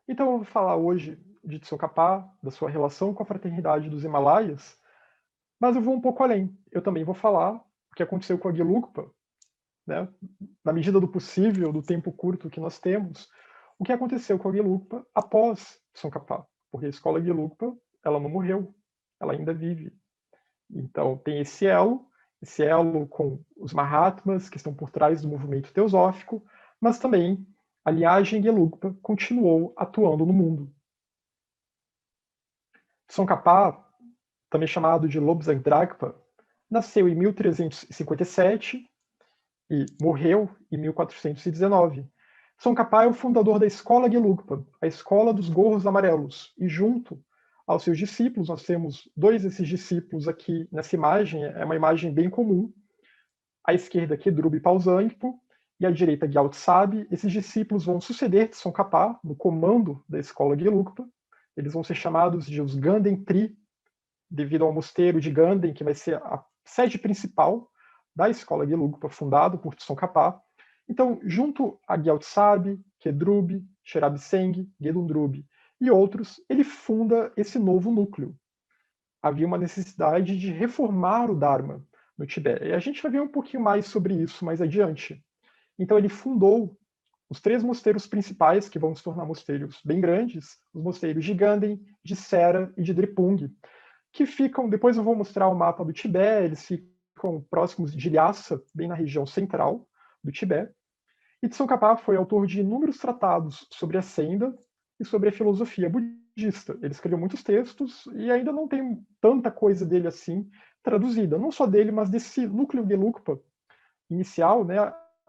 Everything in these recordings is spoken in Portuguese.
Então eu vou falar hoje de Tsongkhapa, da sua relação com a fraternidade dos Himalaias, mas eu vou um pouco além. Eu também vou falar o que aconteceu com a Gelugpa, né, na medida do possível, do tempo curto que nós temos, o que aconteceu com a Gelugpa após Tsongkhapa, porque a escola Gelugpa, ela não morreu, ela ainda vive. Então tem esse elo com os Mahatmas que estão por trás do movimento teosófico, mas também a linhagem Gelugpa continuou atuando no mundo. Tsongkhapa, também chamado de Lobsang Drakpa, nasceu em 1357 e morreu em 1419. Tsongkhapa é o fundador da Escola Gelugpa, a Escola dos Gorros Amarelos, e junto aos seus discípulos, nós temos dois desses discípulos aqui nessa imagem, é uma imagem bem comum, à esquerda Kedrubi Pausangpo e à direita Gyaltso Sabi. Esses discípulos vão suceder Tsongkhapa no comando da Escola Gelugpa, eles vão ser chamados de os Ganden Tri, devido ao mosteiro de Ganden, que vai ser a sede principal da escola Gelugpa, fundado por Tsongkhapa. Então, junto a Gyaltso Sabi, Kedrubi, Sherab Seng, Gedundrubi e outros, ele funda esse novo núcleo. Havia uma necessidade de reformar o Dharma no Tibete. E a gente vai ver um pouquinho mais sobre isso mais adiante. Então, ele fundou os três mosteiros principais, que vão se tornar mosteiros bem grandes, os mosteiros de Ganden, de Sera e de Drepung, que ficam, depois eu vou mostrar o mapa do Tibete, eles ficam próximos de Lhasa, bem na região central do Tibete. E Tsongkhapa foi autor de inúmeros tratados sobre a senda e sobre a filosofia budista. Ele escreveu muitos textos e ainda não tem tanta coisa dele assim traduzida, não só dele, mas desse núcleo Gelugpa inicial, né?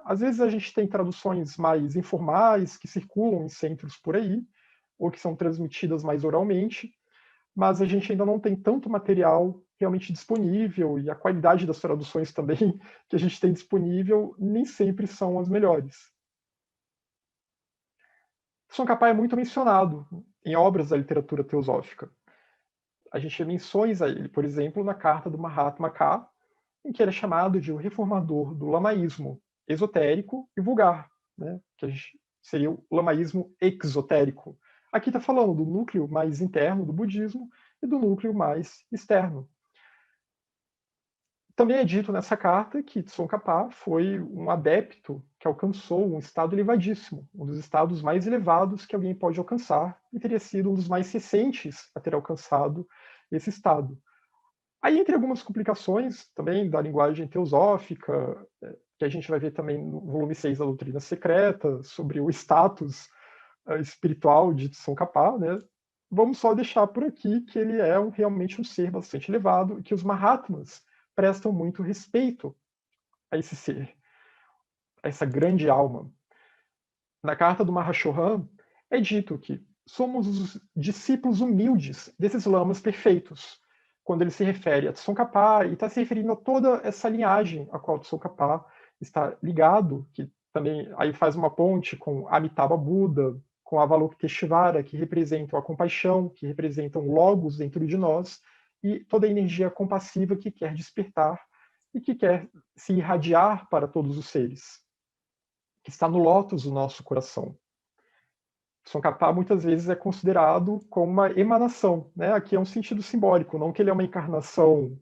Às vezes a gente tem traduções mais informais que circulam em centros por aí, ou que são transmitidas mais oralmente, mas a gente ainda não tem tanto material realmente disponível, e a qualidade das traduções também que a gente tem disponível nem sempre são as melhores. Tsongkhapa é muito mencionado em obras da literatura teosófica. A gente vê menções a ele, por exemplo, na carta do Mahatma Ka, em que ele é chamado de o reformador do lamaísmo esotérico e vulgar, né? Que seria o lamaísmo exotérico. Aqui está falando do núcleo mais interno do budismo e do núcleo mais externo. Também é dito nessa carta que Tsongkhapa foi um adepto que alcançou um estado elevadíssimo, um dos estados mais elevados que alguém pode alcançar, e teria sido um dos mais recentes a ter alcançado esse estado. Aí, entre algumas complicações também da linguagem teosófica, que a gente vai ver também no volume 6 da Doutrina Secreta, sobre o status espiritual de Tsongkhapa, né? Vamos só deixar por aqui que ele é realmente um ser bastante elevado e que os Mahatmas prestam muito respeito a esse ser, a essa grande alma. Na carta do Mahashohan é dito que somos os discípulos humildes desses lamas perfeitos, quando ele se refere a Tsongkhapa e está se referindo a toda essa linhagem a qual Tsongkhapa está ligado, que também aí faz uma ponte com Amitabha Buda, com Avalokiteshvara, que representam a compaixão, que representam o Logos dentro de nós, e toda a energia compassiva que quer despertar e que quer se irradiar para todos os seres, que está no lótus do nosso coração. Tsongkhapa muitas vezes é considerado como uma emanação, né? Aqui é um sentido simbólico, não que ele é uma encarnação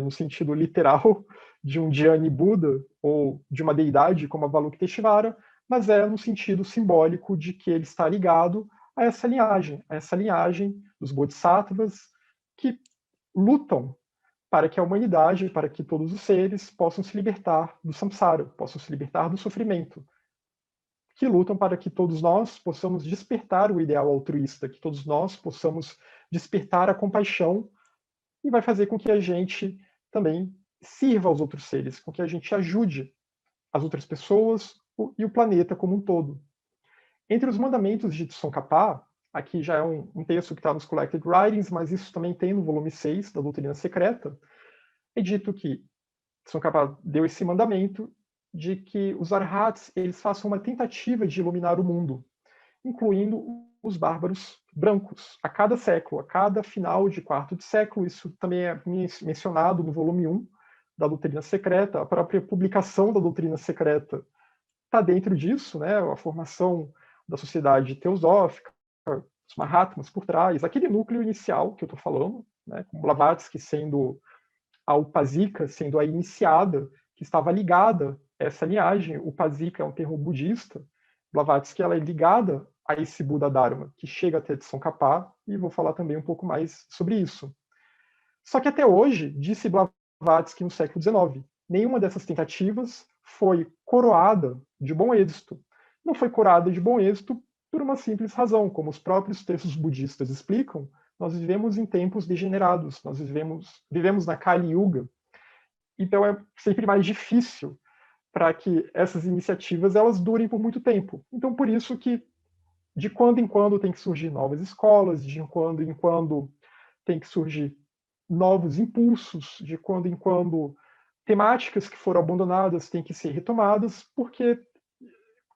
no sentido literal de um Dhyani Buda ou de uma deidade como Avalokiteshvara, mas é no sentido simbólico de que ele está ligado a essa linhagem dos Bodhisattvas que lutam para que a humanidade, para que todos os seres possam se libertar do samsara, possam se libertar do sofrimento, que lutam para que todos nós possamos despertar o ideal altruísta, que todos nós possamos despertar a compaixão, e vai fazer com que a gente também sirva aos outros seres, com que a gente ajude as outras pessoas e o planeta como um todo. Entre os mandamentos de Tsongkhapa, aqui já é um texto que está nos Collected Writings, mas isso também tem no volume 6 da Doutrina Secreta, é dito que Tsongkhapa deu esse mandamento de que os arhats eles façam uma tentativa de iluminar o mundo, incluindo os bárbaros brancos. A cada século, a cada final de quarto de século, isso também é mencionado no volume 1 da Doutrina Secreta, a própria publicação da Doutrina Secreta está dentro disso, né? A formação da sociedade teosófica, os Mahatmas por trás, aquele núcleo inicial que eu estou falando, né, com Blavatsky sendo a Upasika, sendo a iniciada, que estava ligada a essa linhagem. Upasika é um termo budista, Blavatsky ela é ligada a esse Buda Dharma, que chega até Tsongkhapa, e vou falar também um pouco mais sobre isso. Só que até hoje, disse Blavatsky no século XIX, nenhuma dessas tentativas foi coroada de bom êxito. Não foi coroada de bom êxito por uma simples razão, como os próprios textos budistas explicam, nós vivemos em tempos degenerados, nós vivemos na Kali Yuga, então é sempre mais difícil para que essas iniciativas elas durem por muito tempo. Então por isso que de quando em quando tem que surgir novas escolas, de quando em quando tem que surgir novos impulsos, de quando em quando temáticas que foram abandonadas têm que ser retomadas, porque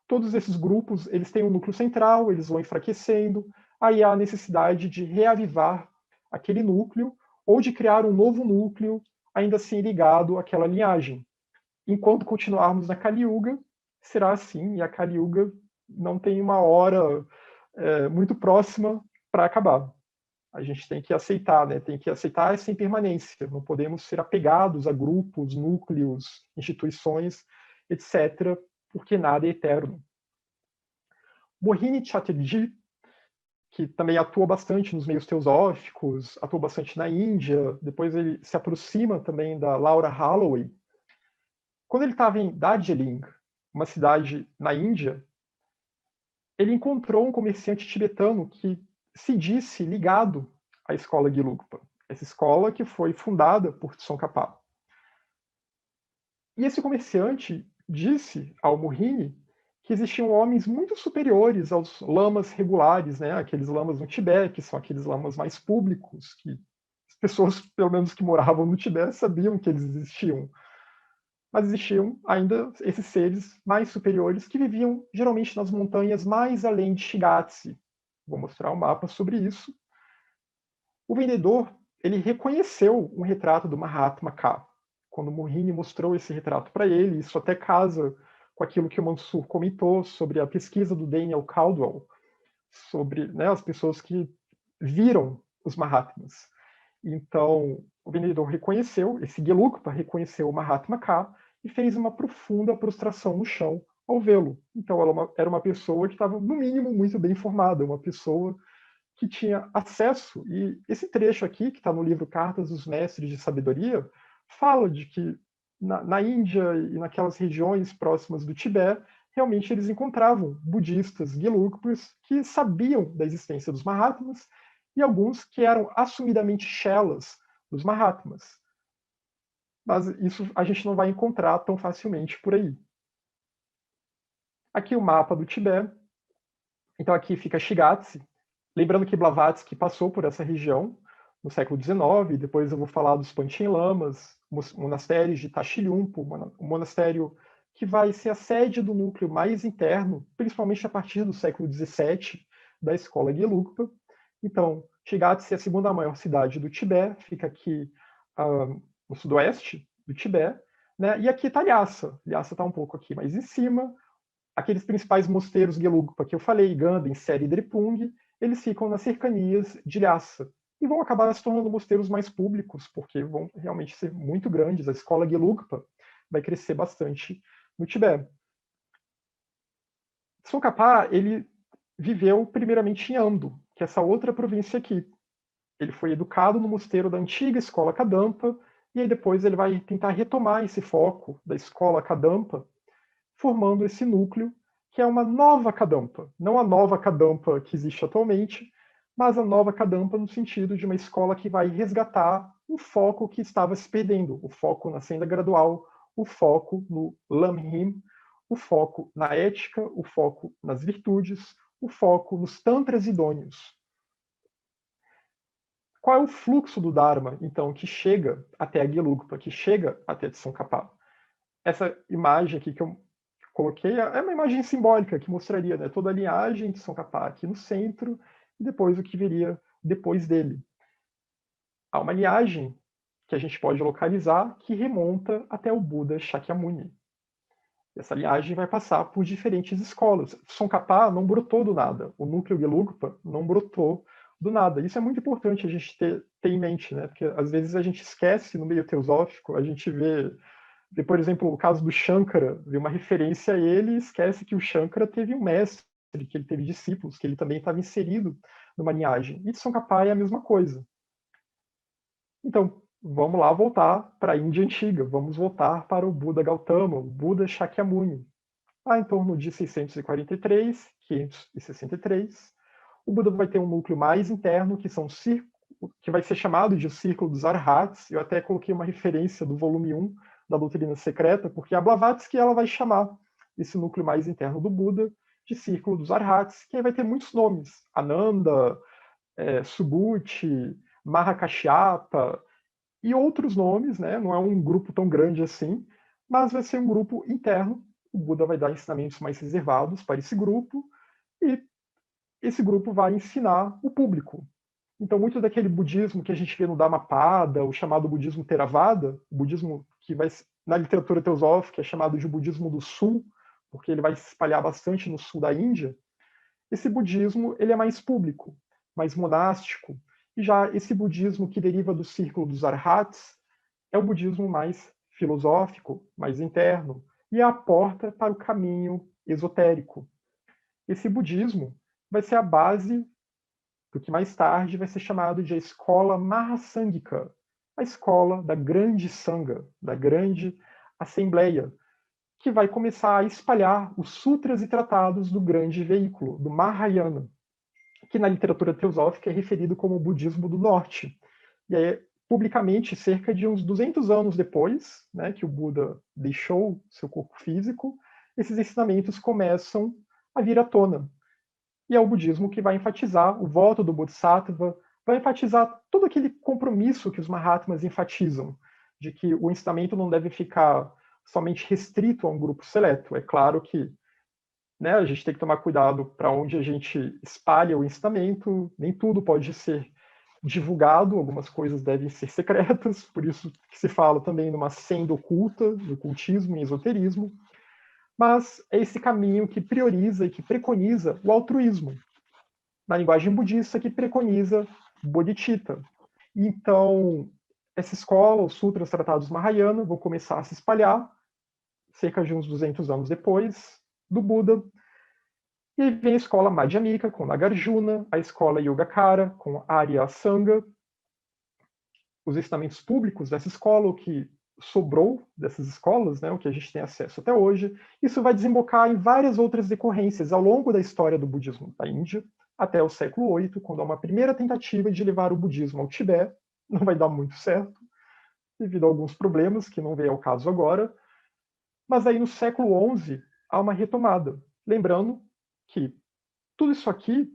todos esses grupos eles têm um núcleo central, eles vão enfraquecendo, aí há a necessidade de reavivar aquele núcleo ou de criar um novo núcleo, ainda assim ligado àquela linhagem. Enquanto continuarmos na Kali Yuga, será assim, e a Kali Yuga não tem uma hora muito próxima para acabar. A gente tem que aceitar, né? Tem que aceitar essa impermanência. Não podemos ser apegados a grupos, núcleos, instituições, etc., porque nada é eterno. Mohini Chatterjee, que também atua bastante nos meios teosóficos, atua bastante na Índia, depois ele se aproxima também da Laura Holloway. Quando ele estava em Darjeeling, uma cidade na Índia, ele encontrou um comerciante tibetano que se disse ligado à escola Gelugpa, essa escola que foi fundada por Tsongkhapa. E esse comerciante disse ao Mohini que existiam homens muito superiores aos lamas regulares, né? Aqueles lamas no Tibete, que são aqueles lamas mais públicos, que as pessoas, pelo menos que moravam no Tibete, sabiam que eles existiam. Mas existiam ainda esses seres mais superiores que viviam geralmente nas montanhas mais além de Shigatse. Vou mostrar um mapa sobre isso. O vendedor ele reconheceu um retrato do Mahatma K. Quando Mohini mostrou esse retrato para ele, isso até casa com aquilo que o Mansur comentou sobre a pesquisa do Daniel Caldwell, sobre as pessoas que viram os Mahatmas. Então, o vendedor reconheceu, esse Gelugpa reconheceu o Mahatma K e fez uma profunda prostração no chão ao vê-lo. Então, ela era uma pessoa que estava, no mínimo, muito bem informada, uma pessoa que tinha acesso. E esse trecho aqui, que está no livro Cartas dos Mestres de Sabedoria, fala de que na Índia e naquelas regiões próximas do Tibete, realmente eles encontravam budistas, Gelugpas, que sabiam da existência dos Mahatmas, e alguns que eram assumidamente chelas dos Mahatmas. Mas isso a gente não vai encontrar tão facilmente por aí. Aqui o mapa do Tibete. Então aqui fica Shigatse. Lembrando que Blavatsky passou por essa região no século XIX, depois eu vou falar dos Panchen Lamas, monastérios de Tashilhunpo, um monastério que vai ser a sede do núcleo mais interno, principalmente a partir do século XVII, da escola Gelugpa. Então, Shigatse é a segunda maior cidade do Tibete, fica aqui no sudoeste do Tibete, né? E aqui está Lhasa. Lhasa está um pouco aqui mais em cima. Aqueles principais mosteiros Gelugpa que eu falei, Ganden, Seri e Drepung, eles ficam nas cercanias de Lhasa e vão acabar se tornando mosteiros mais públicos, porque vão realmente ser muito grandes. A escola Gelugpa vai crescer bastante no Tibete. Tsongkhapa, ele viveu primeiramente em Amdo, que é essa outra província aqui. Ele foi educado no mosteiro da antiga escola Kadampa, e aí depois ele vai tentar retomar esse foco da escola Kadampa, formando esse núcleo, que é uma nova Kadampa. Não a nova Kadampa que existe atualmente, mas a nova Kadampa no sentido de uma escola que vai resgatar um foco que estava se perdendo, o foco na senda gradual, o foco no Lamrim, o foco na ética, o foco nas virtudes, o foco nos tantras idôneos. Qual é o fluxo do Dharma, então, que chega até a Gelugpa, que chega até Tsongkhapa? Essa imagem aqui que eu coloquei é uma imagem simbólica que mostraria, né, toda a linhagem de Tsongkhapa aqui no centro e depois o que viria depois dele. Há uma linhagem que a gente pode localizar que remonta até o Buda Shakyamuni. Essa linhagem vai passar por diferentes escolas. Tsongkhapa não brotou do nada. O núcleo Gelugpa não brotou do nada. Isso é muito importante a gente ter em mente, né? Porque às vezes a gente esquece no meio teosófico, a gente vê, por exemplo, o caso do Shankara, vê uma referência a ele e esquece que o Shankara teve um mestre, que ele teve discípulos, que ele também estava inserido numa linhagem. E Tsongkhapa é a mesma coisa. Então, vamos lá voltar para a Índia antiga, vamos voltar para o Buda Gautama, o Buda Shakyamuni. Lá em torno de 643, 563, o Buda vai ter um núcleo mais interno, que vai ser chamado de o Círculo dos Arhats. Eu até coloquei uma referência do volume 1 da Doutrina Secreta, porque a Blavatsky ela vai chamar esse núcleo mais interno do Buda de Círculo dos Arhats, que aí vai ter muitos nomes. Ananda, Subhuti, Mahakashyapa, e outros nomes, né? Não é um grupo tão grande assim, mas vai ser um grupo interno. O Buda vai dar ensinamentos mais reservados para esse grupo e esse grupo vai ensinar o público. Então, muito daquele budismo que a gente vê no Dhammapada, o chamado budismo Theravada, o budismo que vai na literatura teosófica é chamado de budismo do sul, porque ele vai se espalhar bastante no sul da Índia. Esse budismo ele é mais público, mais monástico, e já esse budismo que deriva do círculo dos arhats é o budismo mais filosófico, mais interno, e é a porta para o caminho esotérico. Esse budismo vai ser a base do que mais tarde vai ser chamado de a escola Mahasangika, a escola da grande Sangha, da grande assembleia, que vai começar a espalhar os sutras e tratados do grande veículo, do Mahayana, que na literatura teosófica é referido como o budismo do norte. E aí, publicamente, cerca de uns 200 anos depois, né, que o Buda deixou seu corpo físico, esses ensinamentos começam a vir à tona. E é o budismo que vai enfatizar o voto do Bodhisattva, vai enfatizar todo aquele compromisso que os Mahatmas enfatizam, de que o ensinamento não deve ficar somente restrito a um grupo seleto. É claro que, né, a gente tem que tomar cuidado para onde a gente espalha o ensinamento, nem tudo pode ser divulgado, algumas coisas devem ser secretas, por isso que se fala também numa senda oculta, no ocultismo e esoterismo, mas é esse caminho que prioriza e que preconiza o altruísmo, na linguagem budista, que preconiza bodhicitta. Então, essa escola, os sutras tratados Mahayana, vão começar a se espalhar, cerca de uns 200 anos depois do Buda. E aí vem a escola Madhyamika, com Nagarjuna, a escola Yogacara, com Arya Asanga, os ensinamentos públicos dessa escola, o que sobrou dessas escolas, né, o que a gente tem acesso até hoje. Isso vai desembocar em várias outras decorrências ao longo da história do budismo da Índia, até o século VIII, quando há uma primeira tentativa de levar o budismo ao Tibete. Não vai dar muito certo, devido a alguns problemas que não vem ao caso agora. Mas aí no século XI há uma retomada. Lembrando que tudo isso aqui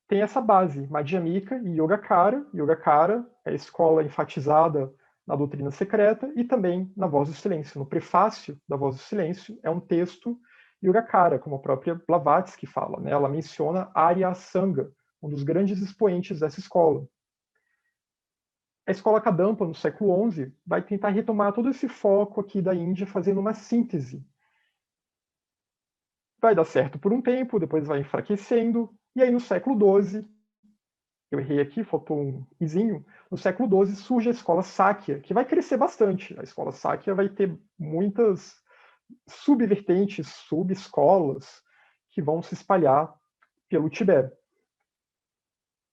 tem essa base, Madhyamika e Yogacara. Yogacara é a escola enfatizada na doutrina secreta e também na Voz do Silêncio. No prefácio da Voz do Silêncio é um texto Yogacara, como a própria Blavatsky fala. Né? Ela menciona Arya Asanga, um dos grandes expoentes dessa escola. A escola Kadampa, no século XI, vai tentar retomar todo esse foco aqui da Índia, fazendo uma síntese. Vai dar certo por um tempo, depois vai enfraquecendo, e aí no século XII, eu errei aqui, faltou um izinho, no século XII surge a escola Sakya, que vai crescer bastante. A escola Sakya vai ter muitas subvertentes, subescolas, que vão se espalhar pelo Tibete.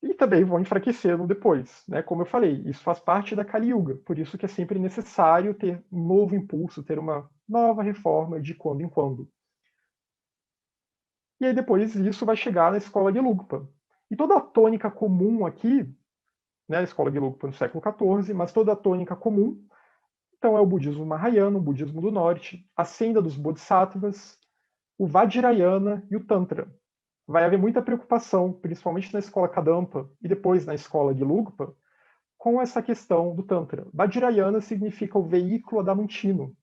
E também vão enfraquecendo depois, né? Como eu falei, isso faz parte da Kali Yuga, por isso que é sempre necessário ter um novo impulso, ter uma nova reforma de quando em quando. E aí depois isso vai chegar na escola de Lugpa. E toda a tônica comum aqui, né, a escola de Lugpa no século XIV, mas toda a tônica comum, então é o budismo Mahayana, o budismo do norte, a senda dos Bodhisattvas, o Vajrayana e o Tantra. Vai haver muita preocupação, principalmente na escola Kadampa e depois na escola de Lugpa, com essa questão do Tantra. Vajrayana significa o veículo adamantino.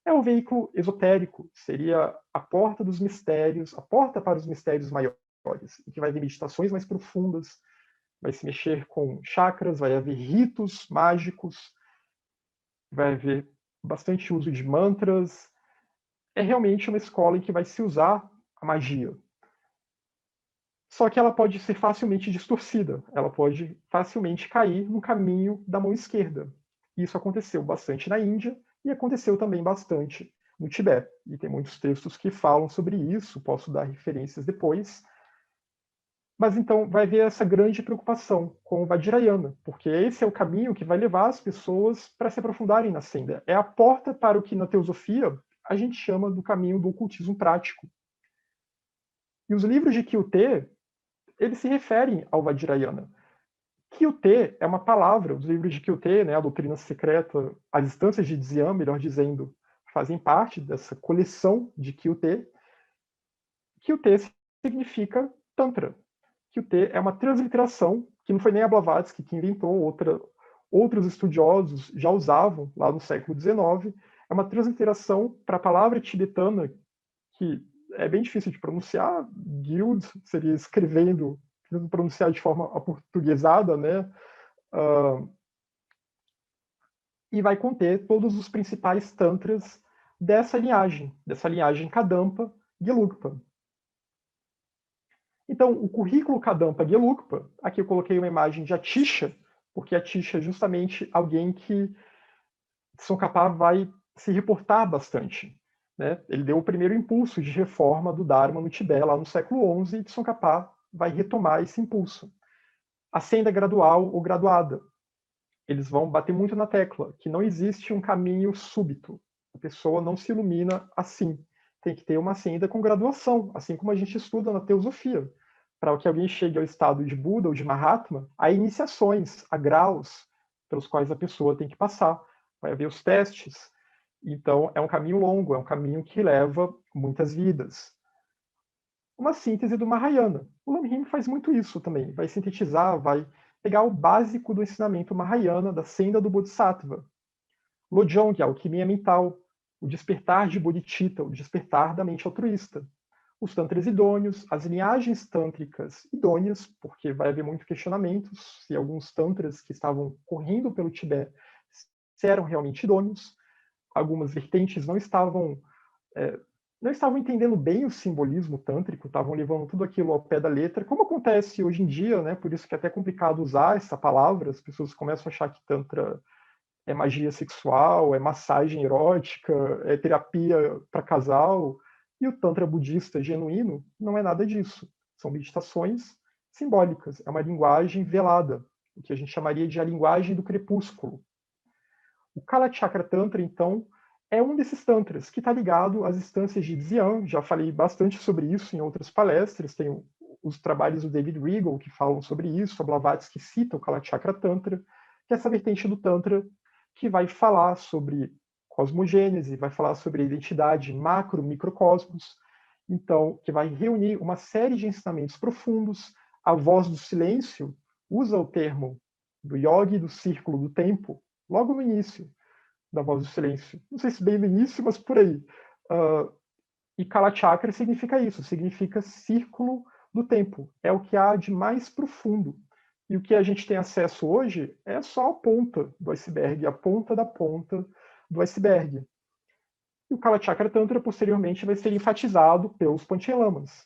É o veículo esotérico, seria a porta dos mistérios, a porta para os mistérios maiores, em que vai haver meditações mais profundas, vai se mexer com chakras, vai haver ritos mágicos, vai haver bastante uso de mantras, é realmente uma escola em que vai se usar a magia. Só que ela pode ser facilmente distorcida, ela pode facilmente cair no caminho da mão esquerda. Isso aconteceu bastante na Índia e aconteceu também bastante no Tibete. E tem muitos textos que falam sobre isso, posso dar referências depois. Mas então vai haver essa grande preocupação com o Vajrayana, porque esse é o caminho que vai levar as pessoas para se aprofundarem na senda. É a porta para o que na teosofia a gente chama do caminho do ocultismo prático. E os livros de Kyuté, eles se referem ao Vajrayana. Kyuté é uma palavra, os livros de Kyuté, né, a doutrina secreta, as instâncias de Dzyan, melhor dizendo, fazem parte dessa coleção de Kyuté. Kyuté significa Tantra. Kyuté é uma transliteração, que não foi nem a Blavatsky que inventou, outros estudiosos já usavam lá no século XIX, é uma transliteração para a palavra tibetana, que é bem difícil de pronunciar, guild seria escrevendo, tentando pronunciar de forma aportuguesada, né? E vai conter todos os principais tantras dessa linhagem Kadampa Gelugpa. Então, o currículo Kadampa Gelugpa, aqui eu coloquei uma imagem de Atisha, porque Atisha é justamente alguém que Tsongkhapa vai se reportar bastante. Né? Ele deu o primeiro impulso de reforma do Dharma no Tibete, lá no século XI, e Tsongkhapa vai retomar esse impulso. A senda gradual ou graduada. Eles vão bater muito na tecla, que não existe um caminho súbito. A pessoa não se ilumina assim. Tem que ter uma senda com graduação, assim como a gente estuda na teosofia. Para que alguém chegue ao estado de Buda ou de Mahatma, há iniciações, há graus pelos quais a pessoa tem que passar. Vai haver os testes. Então, é um caminho longo, é um caminho que leva muitas vidas. Uma síntese do Mahayana. O Lamrim faz muito isso também. Vai sintetizar, vai pegar o básico do ensinamento Mahayana, da senda do Bodhisattva. Lojong, a alquimia mental. O despertar de Bodhicitta, o despertar da mente altruísta. Os tantras idôneos, as linhagens tântricas idôneas, porque vai haver muito questionamentos se alguns tantras que estavam correndo pelo Tibete se eram realmente idôneos. Algumas vertentes não estavam entendendo bem o simbolismo tântrico, estavam levando tudo aquilo ao pé da letra, como acontece hoje em dia, né? Por isso que é até complicado usar essa palavra, as pessoas começam a achar que tantra é magia sexual, é massagem erótica, é terapia para casal, e o tantra budista genuíno não é nada disso. São meditações simbólicas, é uma linguagem velada, o que a gente chamaria de a linguagem do crepúsculo. O Kalachakra Tantra, então, é um desses tantras que está ligado às instâncias de Dzyan. Já falei bastante sobre isso em outras palestras. Tem os trabalhos do David Regal que falam sobre isso, a Blavatsky cita o Kalachakra Tantra, que é essa vertente do Tantra que vai falar sobre cosmogênese, vai falar sobre a identidade macro-microcosmos, então, que vai reunir uma série de ensinamentos profundos. A voz do silêncio usa o termo do yogi do círculo do tempo, logo no início da voz do silêncio. Não sei se bem no início, mas por aí. E Kalachakra significa isso, significa círculo do tempo. É o que há de mais profundo. E o que a gente tem acesso hoje é só a ponta do iceberg, a ponta da ponta do iceberg. E o Kalachakra Tantra, posteriormente, vai ser enfatizado pelos Panchalamas,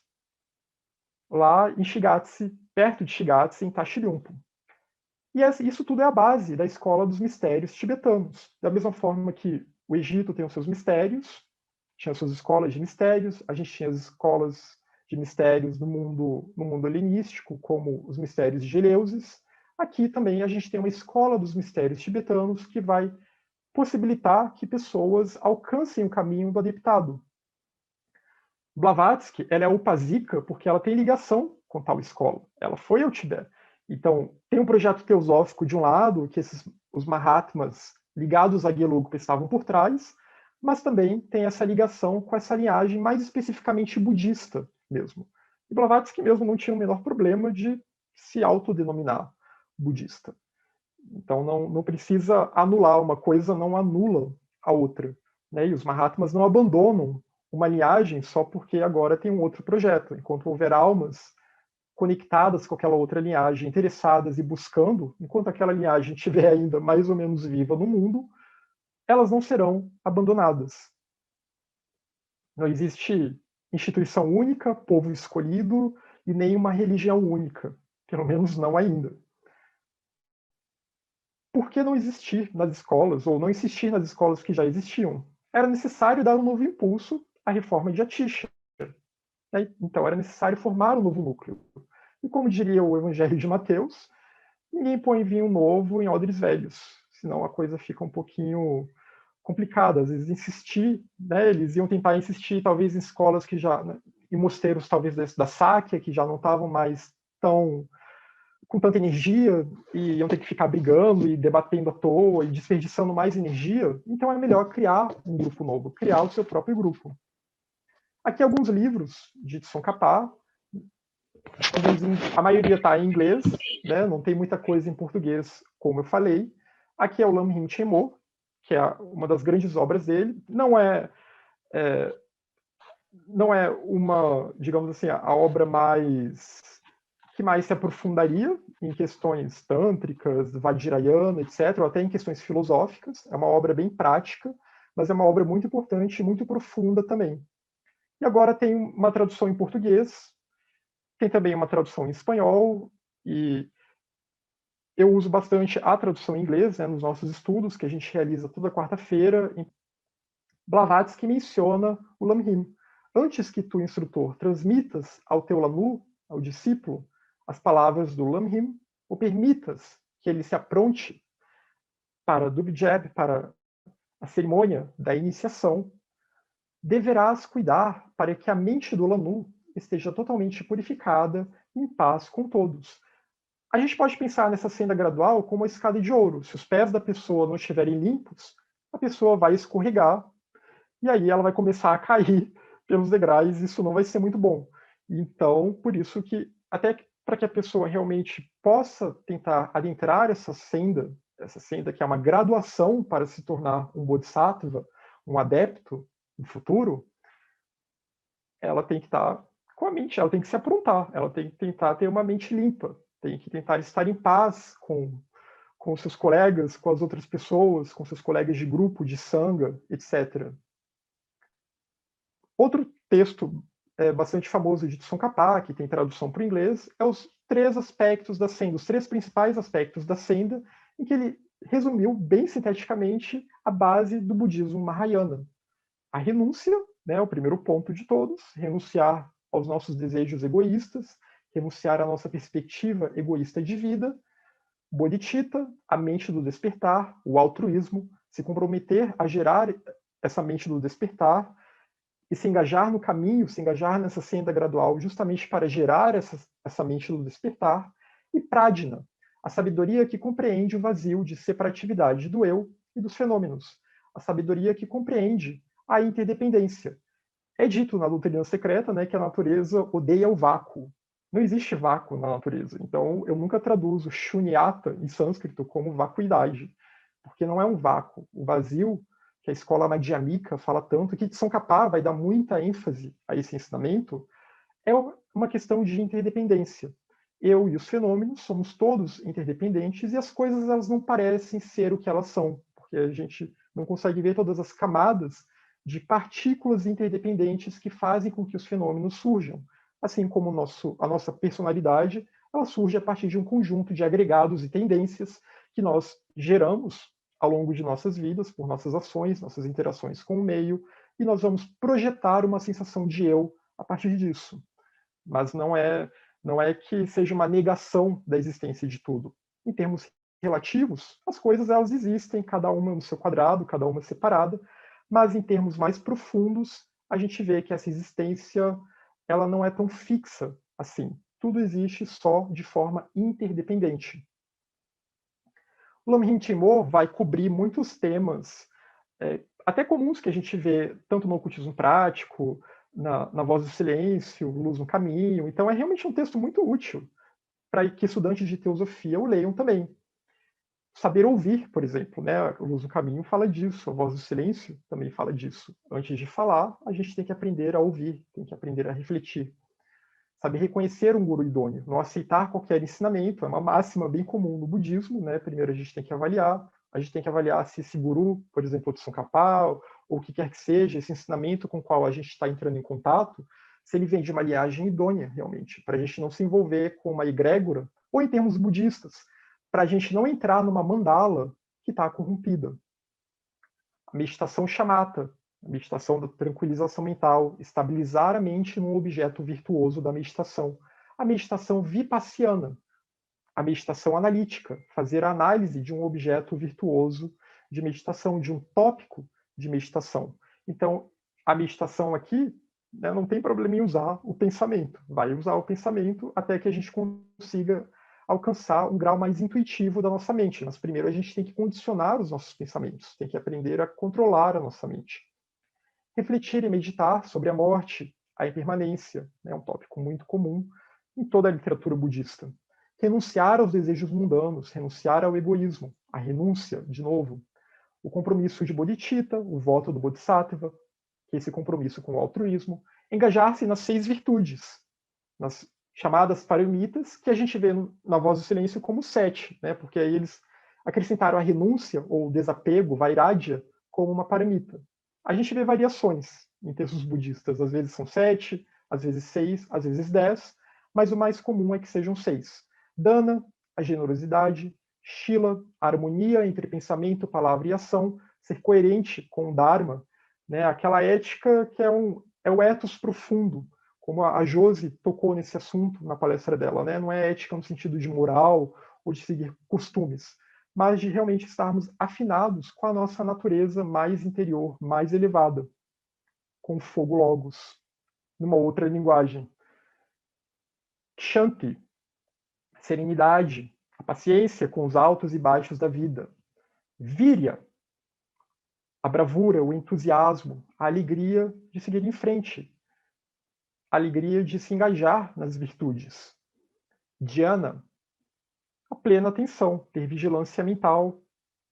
lá em Shigatse, perto de Shigatse, em Tashilhumpo. E isso tudo é a base da escola dos mistérios tibetanos. Da mesma forma que o Egito tem os seus mistérios, tinha suas escolas de mistérios, a gente tinha as escolas de mistérios no mundo helenístico, como os mistérios de Eleusis. Aqui também a gente tem uma escola dos mistérios tibetanos que vai possibilitar que pessoas alcancem o caminho do adeptado. Blavatsky, ela é upasika porque ela tem ligação com tal escola. Ela foi ao Tibete. Então, tem um projeto teosófico de um lado, que os Mahatmas ligados a Gelugpa estavam por trás, mas também tem essa ligação com essa linhagem mais especificamente budista mesmo. E Blavatsky mesmo não tinha o menor problema de se autodenominar budista. Então, não precisa anular uma coisa, não anula a outra. Né? E os Mahatmas não abandonam uma linhagem só porque agora tem um outro projeto. Enquanto houver almas conectadas com aquela outra linhagem, interessadas e buscando, enquanto aquela linhagem estiver ainda mais ou menos viva no mundo, elas não serão abandonadas. Não existe instituição única, povo escolhido e nenhuma religião única, pelo menos não ainda. Por que não existir nas escolas, ou não insistir nas escolas que já existiam? Era necessário dar um novo impulso à reforma de Atisha. Então era necessário formar um novo núcleo. E como diria o Evangelho de Mateus, ninguém põe vinho novo em odres velhos, senão a coisa fica um pouquinho complicada. Às vezes insistir, né, eles iam tentar insistir talvez em escolas que já, né, em mosteiros talvez da Sáquia, que já não estavam mais tão com tanta energia e iam ter que ficar brigando e debatendo à toa e desperdiçando mais energia, então é melhor criar um grupo novo, criar o seu próprio grupo. Aqui alguns livros de Tsongkhapa, a maioria está em inglês, né? Não tem muita coisa em português, como eu falei. Aqui é o Lamrim Chenmo, que é uma das grandes obras dele. Não é uma, digamos assim, a obra que mais se aprofundaria em questões tântricas, vajrayana, etc., ou até em questões filosóficas. É uma obra bem prática, mas é uma obra muito importante e muito profunda também. E agora tem uma tradução em português, tem também uma tradução em espanhol, e eu uso bastante a tradução em inglês, né, nos nossos estudos, que a gente realiza toda quarta-feira. Blavatsky menciona o Lamrim. Antes que tu, instrutor, transmitas ao teu Lanu, ao discípulo, as palavras do Lamrim, ou permitas que ele se apronte para Dubjeb, para a cerimônia da iniciação, deverás cuidar para que a mente do Lanu esteja totalmente purificada, em paz com todos. A gente pode pensar nessa senda gradual como uma escada de ouro. Se os pés da pessoa não estiverem limpos, a pessoa vai escorregar e aí ela vai começar a cair pelos degraus, e isso não vai ser muito bom. Então, por isso que, até para que a pessoa realmente possa tentar adentrar essa senda que é uma graduação para se tornar um bodhisattva, um adepto no futuro, ela tem que estar com a mente, ela tem que se aprontar, ela tem que tentar ter uma mente limpa, tem que tentar estar em paz com seus colegas, com as outras pessoas, com seus colegas de grupo, de sangha, etc. Outro texto bastante famoso de Tsongkhapa, que tem tradução para o inglês, é os três aspectos da senda, os três principais aspectos da senda, em que ele resumiu bem sinteticamente a base do budismo Mahayana. A renúncia, né, o primeiro ponto de todos, renunciar aos nossos desejos egoístas, renunciar à nossa perspectiva egoísta de vida. Bodhicitta, a mente do despertar, o altruísmo, se comprometer a gerar essa mente do despertar, e se engajar no caminho, se engajar nessa senda gradual, justamente para gerar essa mente do despertar. E Prajna, a sabedoria que compreende o vazio de separatividade do eu e dos fenômenos, a sabedoria que compreende a interdependência. É dito na doutrina secreta, né, que a natureza odeia o vácuo. Não existe vácuo na natureza. Então, eu nunca traduzo shunyata em sânscrito como vacuidade, porque não é um vácuo. O vazio, que a escola madhyamika fala tanto, que Tsongkhapa vai dar muita ênfase a esse ensinamento, é uma questão de interdependência. Eu e os fenômenos somos todos interdependentes e as coisas elas não parecem ser o que elas são, porque a gente não consegue ver todas as camadas de partículas interdependentes que fazem com que os fenômenos surjam. Assim como a nossa personalidade, ela surge a partir de um conjunto de agregados e tendências que nós geramos ao longo de nossas vidas, por nossas ações, nossas interações com o meio, e nós vamos projetar uma sensação de eu a partir disso. Mas não é que seja uma negação da existência de tudo. Em termos relativos, as coisas elas existem, cada uma no seu quadrado, cada uma separada, mas em termos mais profundos, a gente vê que essa existência ela não é tão fixa assim. Tudo existe só de forma interdependente. O Lamrim Chenmo vai cobrir muitos temas, até comuns que a gente vê tanto no ocultismo prático, na Voz do Silêncio, Luz no Caminho. Então é realmente um texto muito útil para que estudantes de teosofia o leiam também. Saber ouvir, por exemplo, né? O Luz no Caminho fala disso, a Voz do Silêncio também fala disso. Antes de falar, a gente tem que aprender a ouvir, tem que aprender a refletir. Saber reconhecer um guru idôneo, não aceitar qualquer ensinamento, é uma máxima bem comum no budismo, né? Primeiro a gente tem que avaliar se esse guru, por exemplo, de Tsongkhapa, ou o que quer que seja, esse ensinamento com o qual a gente está entrando em contato, se ele vem de uma linhagem idônea, realmente, para a gente não se envolver com uma egrégora, ou em termos budistas, para a gente não entrar numa mandala que está corrompida. A meditação shamatha, a meditação da tranquilização mental, estabilizar a mente num objeto virtuoso da meditação. A meditação vipassiana, a meditação analítica, fazer a análise de um objeto virtuoso de meditação, de um tópico de meditação. Então, a meditação aqui, né, não tem problema em usar o pensamento. Vai usar o pensamento até que a gente consiga alcançar um grau mais intuitivo da nossa mente. Mas primeiro a gente tem que condicionar os nossos pensamentos, tem que aprender a controlar a nossa mente. Refletir e meditar sobre a morte, a impermanência, é um tópico muito comum em toda a literatura budista. Renunciar aos desejos mundanos, renunciar ao egoísmo, a renúncia, de novo. O compromisso de bodhicitta, o voto do bodhisattva, que é esse compromisso com o altruísmo. Engajar-se nas 6 virtudes, nas chamadas paramitas, que a gente vê na Voz do Silêncio como 7, né? Porque aí eles acrescentaram a renúncia, ou desapego, vairagya, como uma paramita. A gente vê variações em textos budistas, às vezes são 7, às vezes 6, às vezes 10, mas o mais comum é que sejam 6. Dana, a generosidade. Shila, a harmonia entre pensamento, palavra e ação. Ser coerente com o Dharma, né? Aquela ética que é o ethos profundo, como a Josi tocou nesse assunto na palestra dela, né? Não é ética no sentido de moral ou de seguir costumes, mas de realmente estarmos afinados com a nossa natureza mais interior, mais elevada, com o fogo logos, numa outra linguagem. Kshanti, serenidade, a paciência com os altos e baixos da vida. Virya, a bravura, o entusiasmo, a alegria de seguir em frente, a alegria de se engajar nas virtudes. Dhyana, a plena atenção, ter vigilância mental,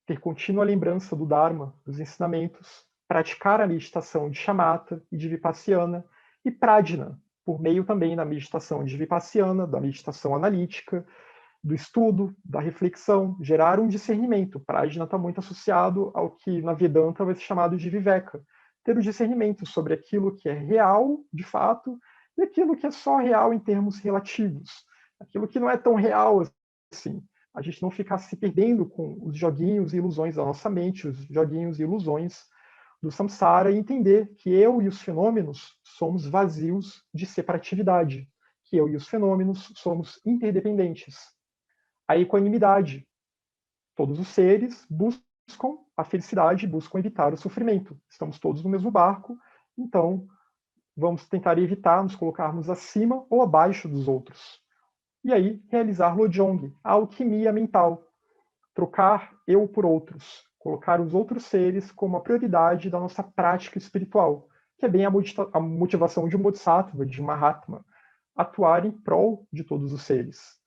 ter contínua lembrança do Dharma, dos ensinamentos, praticar a meditação de shamatha e de vipassana, e prajna, por meio também da meditação de vipassana, da meditação analítica, do estudo, da reflexão, gerar um discernimento. Prajna está muito associado ao que na Vedanta vai ser chamado de viveka, ter o discernimento sobre aquilo que é real, de fato, e aquilo que é só real em termos relativos, aquilo que não é tão real assim. A gente não ficar se perdendo com os joguinhos e ilusões da nossa mente, os joguinhos e ilusões do samsara, e entender que eu e os fenômenos somos vazios de separatividade, que eu e os fenômenos somos interdependentes. A equanimidade. Todos os seres buscam a felicidade, buscam evitar o sofrimento. Estamos todos no mesmo barco, então vamos tentar evitar nos colocarmos acima ou abaixo dos outros. E aí, realizar Lojong, a alquimia mental. Trocar eu por outros. Colocar os outros seres como a prioridade da nossa prática espiritual, que é bem a motivação de um Bodhisattva, de um Mahatma. Atuar em prol de todos os seres.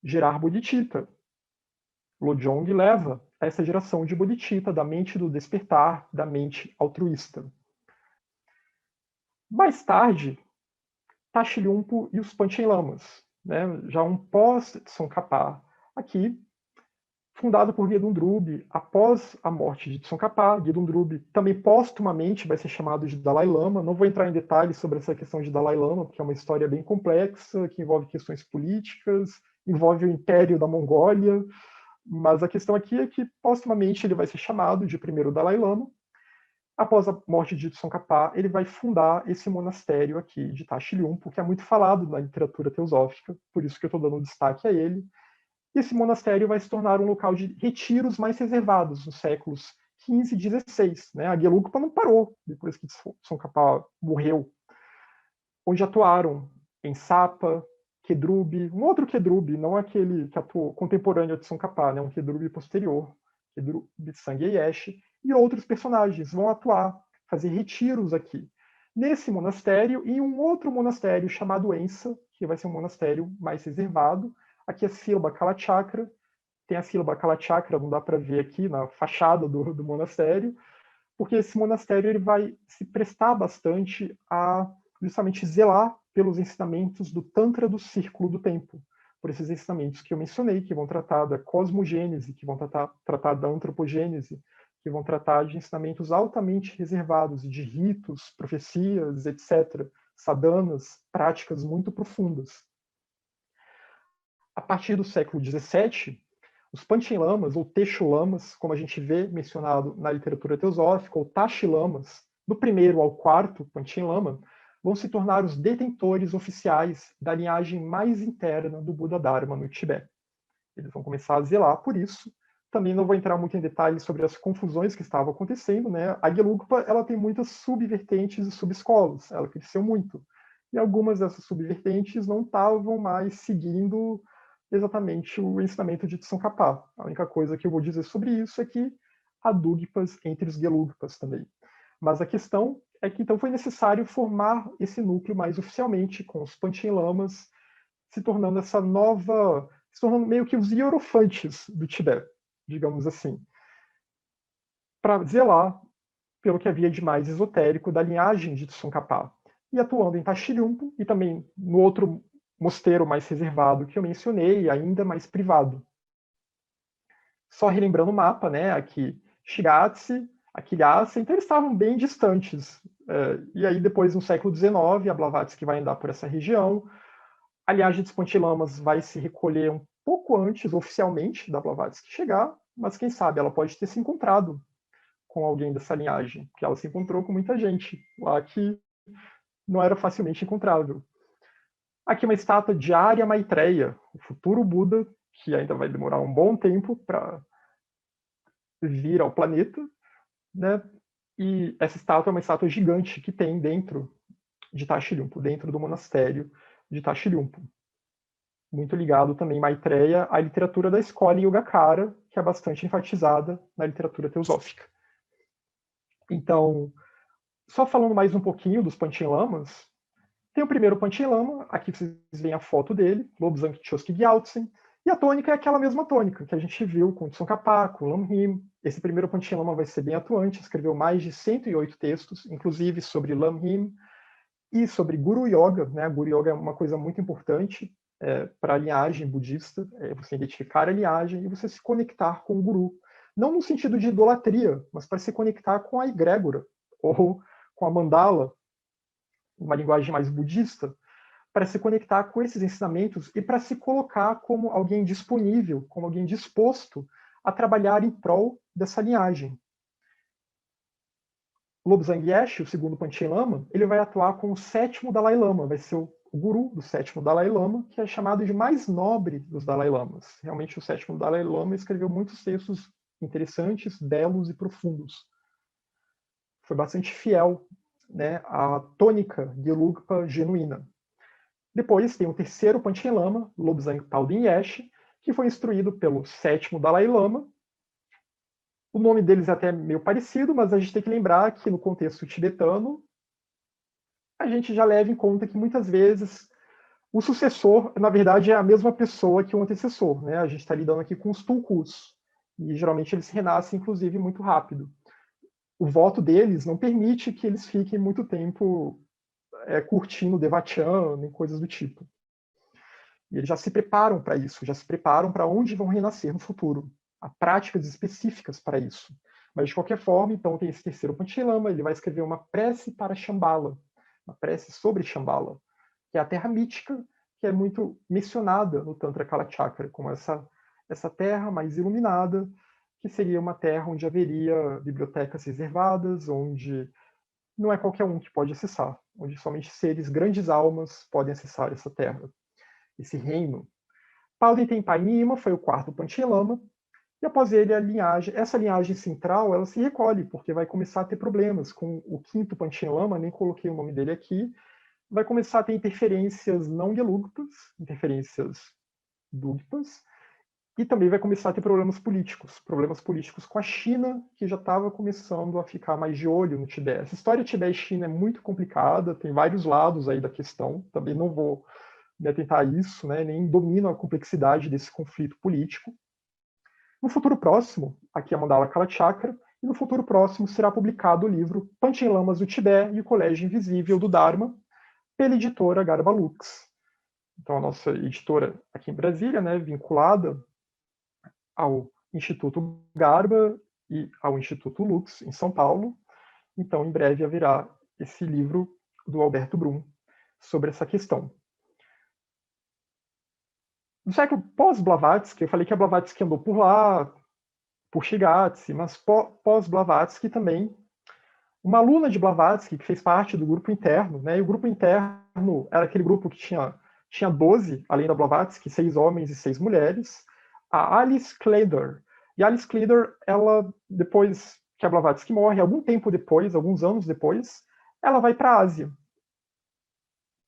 Gerar bodhicitta. Lojong leva a essa geração de bodhicitta, da mente do despertar, da mente altruísta. Mais tarde, Tashilhumpo e os Panchen Lamas, né? Já um pós-Tsongkhapa, aqui, fundado por Gedun Drube, após a morte de Tsongkhapa. Gedun Drube também póstumamente vai ser chamado de Dalai Lama. Não vou entrar em detalhes sobre essa questão de Dalai Lama, porque é uma história bem complexa, que envolve questões políticas, envolve o Império da Mongólia, mas a questão aqui é que, póstumamente, ele vai ser chamado de primeiro Dalai Lama. Após a morte de Tsongkhapa, ele vai fundar esse monastério aqui de Tashilhumpo, que é muito falado na literatura teosófica, por isso que eu estou dando destaque a ele. E esse monastério vai se tornar um local de retiros mais reservados nos séculos XV e XVI. Né? A Gelugpa não parou depois que Tsongkhapa morreu, onde atuaram em Sapa, Kedrubi, um outro Kedrubi, não aquele que atuou contemporâneo de Tsongkhapa, né? Um Kedrubi posterior, Kedrubi Sangye-Yeshi, e outros personagens vão atuar, fazer retiros aqui. Nesse monastério e em um outro monastério chamado Ensa, que vai ser um monastério mais reservado. Aqui a sílaba Kalachakra, tem a sílaba Kalachakra, não dá para ver aqui na fachada do monastério, porque esse monastério ele vai se prestar bastante a justamente zelar pelos ensinamentos do Tantra do Círculo do Tempo, por esses ensinamentos que eu mencionei, que vão tratar da cosmogênese, que vão tratar da antropogênese, que vão tratar de ensinamentos altamente reservados, de ritos, profecias, etc., sadanas, práticas muito profundas. A partir do século XVII, os Panchen Lamas, ou Tesho Lamas, como a gente vê mencionado na literatura teosófica, ou Tashi Lamas, do primeiro ao quarto Panchen Lama, vão se tornar os detentores oficiais da linhagem mais interna do Buda Dharma no Tibete. Eles vão começar a zelar por isso. Também não vou entrar muito em detalhes sobre as confusões que estavam acontecendo, né? A Gelugpa, ela tem muitas subvertentes e subescolas, ela cresceu muito. E algumas dessas subvertentes não estavam mais seguindo exatamente o ensinamento de Tsongkhapa. A única coisa que eu vou dizer sobre isso é que há dugpas entre os Gelugpas também. Mas a questão é que então foi necessário formar esse núcleo mais oficialmente, com os Panchen Lamas se tornando essa nova, se tornando meio que os hierofantes do Tibete, digamos assim, para zelar pelo que havia de mais esotérico da linhagem de Tsongkhapa, e atuando em Tashilhunpo e também no outro mosteiro mais reservado que eu mencionei, ainda mais privado. Só relembrando o mapa, né, aqui Shigatse, aqui Lhasa, então eles estavam bem distantes. E aí depois, no século XIX, a Blavatsky vai andar por essa região. A linhagem dos Pantilamas vai se recolher um pouco antes, oficialmente, da Blavatsky chegar, mas quem sabe ela pode ter se encontrado com alguém dessa linhagem, porque ela se encontrou com muita gente lá que não era facilmente encontrável. Aqui uma estátua de Arya Maitreya, o futuro Buda, que ainda vai demorar um bom tempo para vir ao planeta, né? E essa estátua é uma estátua gigante que tem dentro de Tashilhunpo, dentro do monastério de Tashilhunpo. Muito ligado também Maitreya à literatura da escola Yogacara, que é bastante enfatizada na literatura teosófica. Então, só falando mais um pouquinho dos Panchen Lamas, tem o primeiro Panchen Lama, aqui vocês veem a foto dele, Lobsang Choski Gyaltsen, e a tônica é aquela mesma tônica que a gente viu com Tsongkhapa, com Lamrim. Esse primeiro Panchen Lama vai ser bem atuante, escreveu mais de 108 textos, inclusive sobre Lamrim e sobre Guru Yoga. Né? Guru Yoga é uma coisa muito importante para a linhagem budista, você identificar a linhagem e você se conectar com o Guru. Não no sentido de idolatria, mas para se conectar com a egrégora, ou com a mandala, uma linguagem mais budista, para se conectar com esses ensinamentos e para se colocar como alguém disponível, como alguém disposto a trabalhar em prol dessa linhagem. Lobsang Yeshe, o segundo Panchen Lama, ele vai atuar com o sétimo Dalai Lama, vai ser o guru do sétimo Dalai Lama, que é chamado de mais nobre dos Dalai Lamas. Realmente o sétimo Dalai Lama escreveu muitos textos interessantes, belos e profundos. Foi bastante fiel, né, à tônica Gelugpa genuína. Depois tem o terceiro Panchen Lama, Lobsang Palden Yeshe, que foi instruído pelo sétimo Dalai Lama. O nome deles é até meio parecido, mas a gente tem que lembrar que no contexto tibetano, a gente já leva em conta que muitas vezes o sucessor, na verdade, é a mesma pessoa que o antecessor. Né? A gente está lidando aqui com os tulkus, e geralmente eles renascem, inclusive, muito rápido. O voto deles não permite que eles fiquem muito tempo curtindo Devachan e coisas do tipo. E eles já se preparam para isso, já se preparam para onde vão renascer no futuro. Há práticas específicas para isso. Mas, de qualquer forma, então, tem esse terceiro Panchen Lama, ele vai escrever uma prece para Shambhala, uma prece sobre Shambhala, que é a terra mítica, que é muito mencionada no Tantra Kalachakra, como essa terra mais iluminada, que seria uma terra onde haveria bibliotecas reservadas, onde não é qualquer um que pode acessar, onde somente seres, grandes almas, podem acessar essa terra, esse reino. Palden Tenpai Nyima foi o quarto Panchen Lama, e após ele, essa linhagem central, ela se recolhe, porque vai começar a ter problemas com o quinto Panchen Lama, nem coloquei o nome dele aqui, vai começar a ter interferências não gelugpas, interferências dugpas, e também vai começar a ter problemas políticos com a China, que já estava começando a ficar mais de olho no Tibete. Essa história Tibete-China é muito complicada, tem vários lados aí da questão, também não vou me atentar a isso, né, nem domino a complexidade desse conflito político. No futuro próximo, aqui é a Mandala Kalachakra, e no futuro próximo será publicado o livro Panchen Lamas do Tibete e o Colégio Invisível do Dharma, pela editora Garba Lux. Então, a nossa editora aqui em Brasília, né, vinculada ao Instituto Garba, e ao Instituto Lux, em São Paulo. Então, em breve haverá esse livro do Alberto Brum sobre essa questão. No século pós-Blavatsky, eu falei que a Blavatsky andou por lá, por Shigatse, mas pós-Blavatsky também, uma aluna de Blavatsky, que fez parte do grupo interno, né, e o grupo interno era aquele grupo que tinha 12, além da Blavatsky, 6 homens e 6 mulheres, a Alice Clayder. E a Alice Clayder, ela, depois que a Blavatsky morre, algum tempo depois, alguns anos depois, ela vai para a Ásia.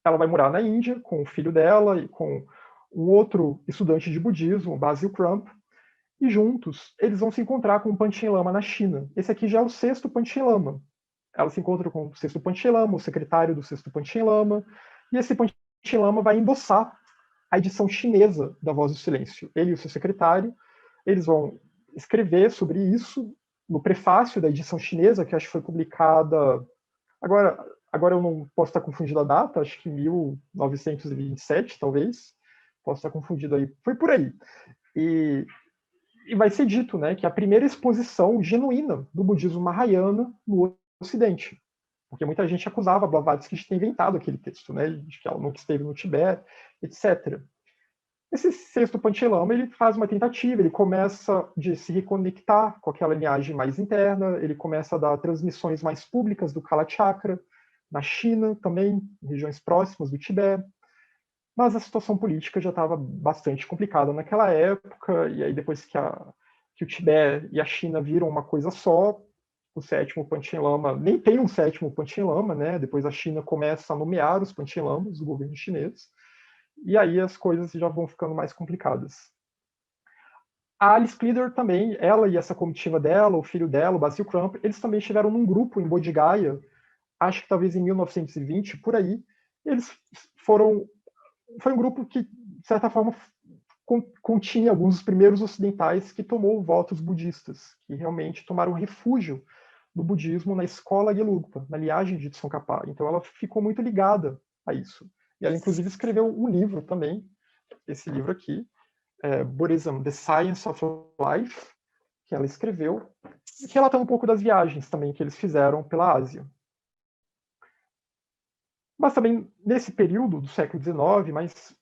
Ela vai morar na Índia com o filho dela e com um outro estudante de budismo, Basil Crump, e juntos eles vão se encontrar com o Panchen Lama na China. Esse aqui já é o 6º Panchen Lama. Ela se encontra com o 6º Panchen Lama, o secretário do 6º Panchen Lama, e esse Panchen Lama vai endossar a edição chinesa da Voz do Silêncio. Ele e o seu secretário, eles vão escrever sobre isso no prefácio da edição chinesa, que acho que foi publicada... Agora eu não posso estar confundindo a data, acho que 1927, talvez. Posso estar confundido aí. Foi por aí. E vai ser dito, né, que é a primeira exposição genuína do budismo Mahayana no Ocidente. Porque muita gente acusava a Blavatsky de ter inventado aquele texto, né, de que ela nunca esteve no Tibete, etc. Esse 6º Panchen Lama, ele faz uma tentativa, ele começa de se reconectar com aquela linhagem mais interna, ele começa a dar transmissões mais públicas do Kala Chakra, na China também, em regiões próximas do Tibete. Mas a situação política já estava bastante complicada naquela época, e aí depois que o Tibete e a China viram uma coisa só, o 7º Panchen Lama, nem tem um 7º Panchen Lama, né? Depois a China começa a nomear os Panchen Lamas, o governo chinês, e aí as coisas já vão ficando mais complicadas. A Alice Clayder também, ela e essa comitiva dela, o filho dela, o Basil Crump, eles também estiveram num grupo em Bodh Gaya, acho que talvez em 1920, por aí. Eles foram... Foi um grupo que, de certa forma, continha alguns dos primeiros ocidentais que tomou votos budistas, que realmente tomaram refúgio no budismo na escola Gelugpa, na linhagem de Tsongkhapa. Então ela ficou muito ligada a isso. E ela, inclusive, escreveu um livro também, esse livro aqui, Buddhism, The Science of Life, que ela escreveu, relatando um pouco das viagens também que eles fizeram pela Ásia. Mas também, nesse período do século XIX, mas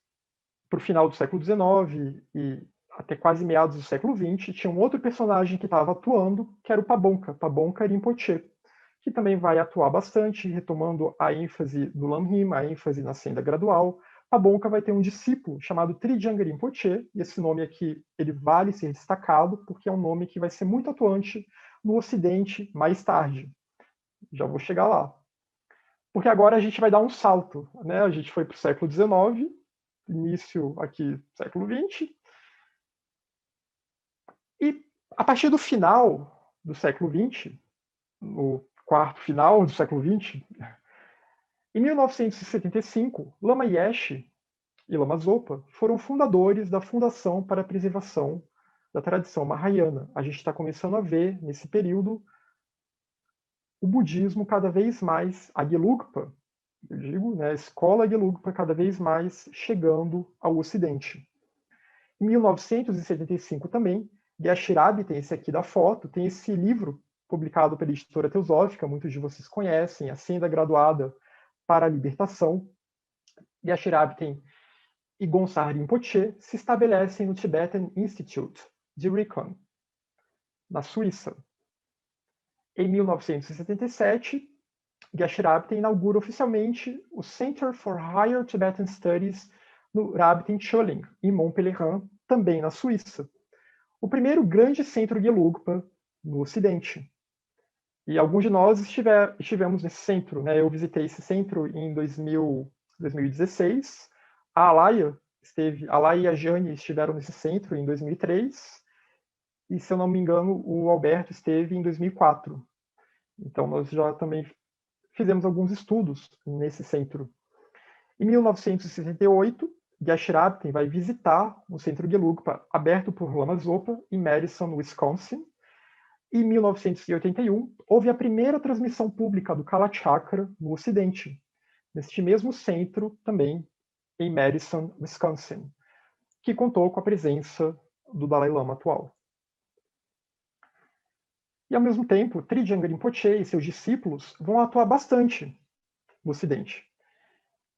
para o final do século XIX e até quase meados do século XX, tinha um outro personagem que estava atuando, que era o Pabonka Rinpoche, que também vai atuar bastante, retomando a ênfase no Lamrim, a ênfase na senda gradual. Pabonka vai ter um discípulo chamado Trijanga Rinpoche, e esse nome aqui ele vale ser destacado, porque é um nome que vai ser muito atuante no Ocidente mais tarde. Já vou chegar lá. Porque agora a gente vai dar um salto, né? A gente foi para o século XIX, início aqui do século XX, e a partir do final do século XX, no quarto final do século XX, em 1975, Lama Yeshe e Lama Zopa foram fundadores da Fundação para a Preservação da Tradição Mahayana. A gente está começando a ver, nesse período, o budismo cada vez mais, a Gelugpa, eu digo, né, a escola Gelugpa cada vez mais chegando ao Ocidente. Em 1975 também, Geshe Rabten, esse aqui da foto, tem esse livro publicado pela editora Teosófica, muitos de vocês conhecem, A Senda Graduada para a Libertação. Geshe Rabten e Gonçar Rinpoche se estabelecem no Tibetan Institute de Rikon, na Suíça. Em 1977, Geshe Rabten inaugura oficialmente o Center for Higher Tibetan Studies no Rabten Choling, em Montpellier, também na Suíça. O primeiro grande centro Gelugpa no Ocidente. E alguns de nós estivemos nesse centro, né? Eu visitei esse centro em 2016. A Alaya e a Jane estiveram nesse centro em 2003. E, se eu não me engano, o Alberto esteve em 2004. Então, nós já também fizemos alguns estudos nesse centro. Em 1968, Geshe Rabten vai visitar o Centro Gelugpa, aberto por Lama Zopa, em Madison, Wisconsin. Em 1981, houve a primeira transmissão pública do Kala Chakra no Ocidente, neste mesmo centro também, em Madison, Wisconsin, que contou com a presença do Dalai Lama atual. E, ao mesmo tempo, Trijang Rinpoche e seus discípulos vão atuar bastante no Ocidente.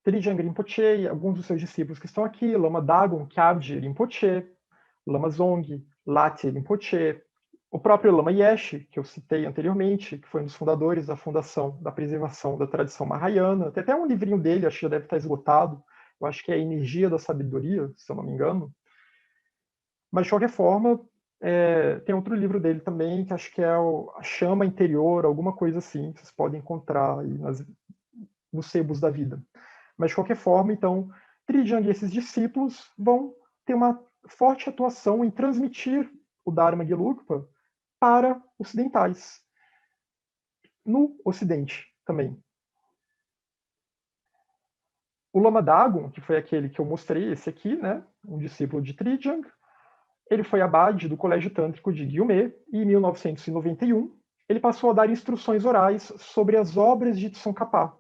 Trijang Rinpoche e alguns dos seus discípulos que estão aqui, Lama Dagon Kyabje Rinpoche, Lama Zong, Lhasa Rinpoche, o próprio Lama Yeshe, que eu citei anteriormente, que foi um dos fundadores da Fundação da Preservação da Tradição Mahayana. Tem até um livrinho dele, acho que já deve estar esgotado, eu acho que é a Energia da Sabedoria, se eu não me engano. Mas, de qualquer forma, tem outro livro dele também, que acho que é A Chama Interior, alguma coisa assim, que vocês podem encontrar aí nos sebos da vida. Mas, de qualquer forma, então, Trijang e esses discípulos vão ter uma forte atuação em transmitir o Dharma Gelugpa para ocidentais, no Ocidente também. O Lama Dagon, que foi aquele que eu mostrei, esse aqui, né, um discípulo de Trijang, ele foi abade do Colégio Tântrico de Gyumé e em 1991 ele passou a dar instruções orais sobre as obras de Tsongkhapa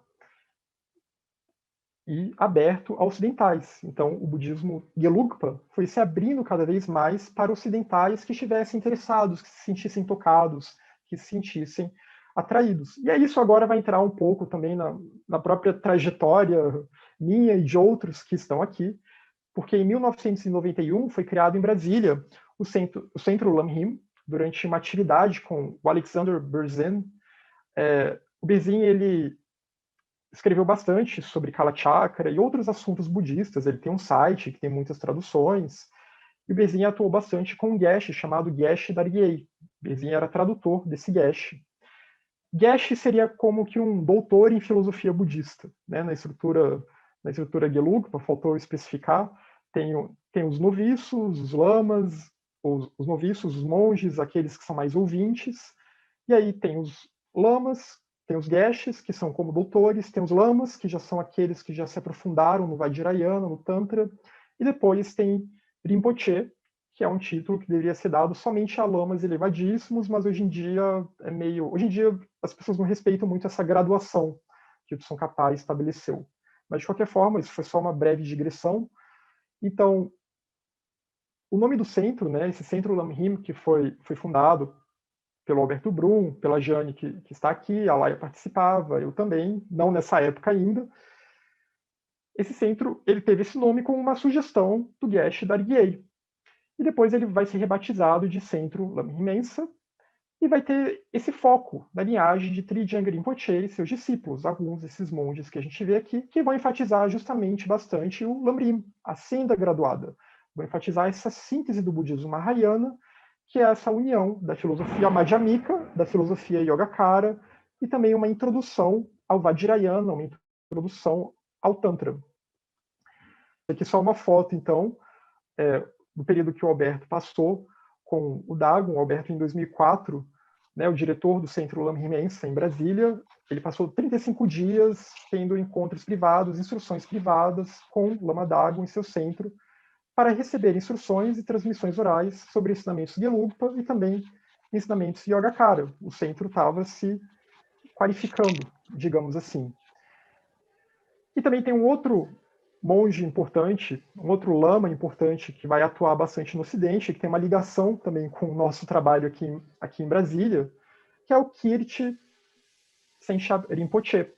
e aberto a ocidentais. Então, o budismo Gelugpa foi se abrindo cada vez mais para ocidentais que estivessem interessados, que se sentissem tocados, que se sentissem atraídos. E isso agora vai entrar um pouco também na própria trajetória minha e de outros que estão aqui, porque em 1991 foi criado em Brasília o Centro Lamrim, durante uma atividade com o Alexander Berzin. O Berzin, ele escreveu bastante sobre Kalachakra e outros assuntos budistas. Ele tem um site que tem muitas traduções. E o Berzin atuou bastante com um Geshe chamado Geshe Dargyei. Berzin era tradutor desse Geshe. Geshe seria como que um doutor em filosofia budista, né? Na estrutura Gelugpa, faltou especificar, tem os noviços, os lamas, os noviços, os monges, aqueles que são mais ouvintes, e aí tem os lamas, tem os geshes, que são como doutores, tem os lamas, que já são aqueles que já se aprofundaram no Vajrayana, no Tantra, e depois tem Rinpoche, que é um título que deveria ser dado somente a lamas elevadíssimos, mas hoje em dia as pessoas não respeitam muito essa graduação que o Tsongkhapa estabeleceu. Mas, de qualquer forma, isso foi só uma breve digressão. Então, o nome do centro, né, esse Centro Lamrim, que foi fundado pelo Alberto Brum, pela Jane, que está aqui, a Laia participava, eu também, não nessa época ainda. Esse centro ele teve esse nome como uma sugestão do Geshe Dargyei. E depois ele vai ser rebatizado de Centro Lamrim Mensa, e vai ter esse foco na linhagem de Trijang Rinpoche e seus discípulos, alguns desses monges que a gente vê aqui, que vão enfatizar justamente bastante o Lamrim, a senda graduada. Vão enfatizar essa síntese do budismo Mahayana, que é essa união da filosofia Madhyamika, da filosofia Yogacara, e também uma introdução ao Vajrayana, uma introdução ao Tantra. Aqui só uma foto, então, do período que o Alberto passou com o Dagon. O Alberto, em 2004, né, o diretor do Centro Lamrim Mensa, em Brasília, ele passou 35 dias tendo encontros privados, instruções privadas com Lama Dagon em seu centro, para receber instruções e transmissões orais sobre ensinamentos de Gelugpa e também ensinamentos de Yogacara. O centro estava se qualificando, digamos assim. E também tem um outro monge importante, um outro lama importante que vai atuar bastante no Ocidente, que tem uma ligação também com o nosso trabalho aqui em Brasília, que é o Kirti Senchab Rinpoche.